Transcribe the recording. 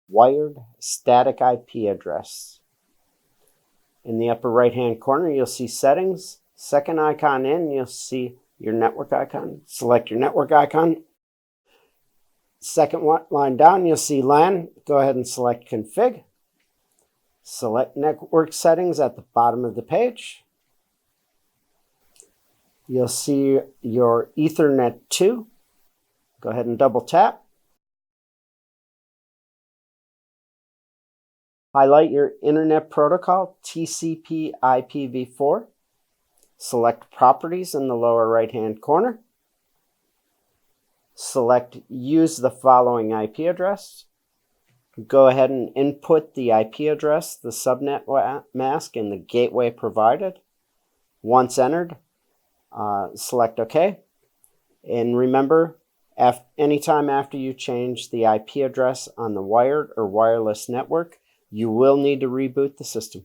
wired static IP address. In the upper right-hand corner, you'll see settings. Second icon in, you'll see your network icon. Select your network icon. Second line down, you'll see LAN. Go ahead and select config. Select network settings at the bottom of the page. You'll see your Ethernet 2. Go ahead and double tap. Highlight your Internet Protocol, TCP IPv4. Select Properties in the lower right-hand corner. Select Use the following IP address. Go ahead and input the IP address, the subnet mask, and the gateway provided. Once entered, select OK. And remember, anytime after you change the IP address on the wired or wireless network, you will need to reboot the system.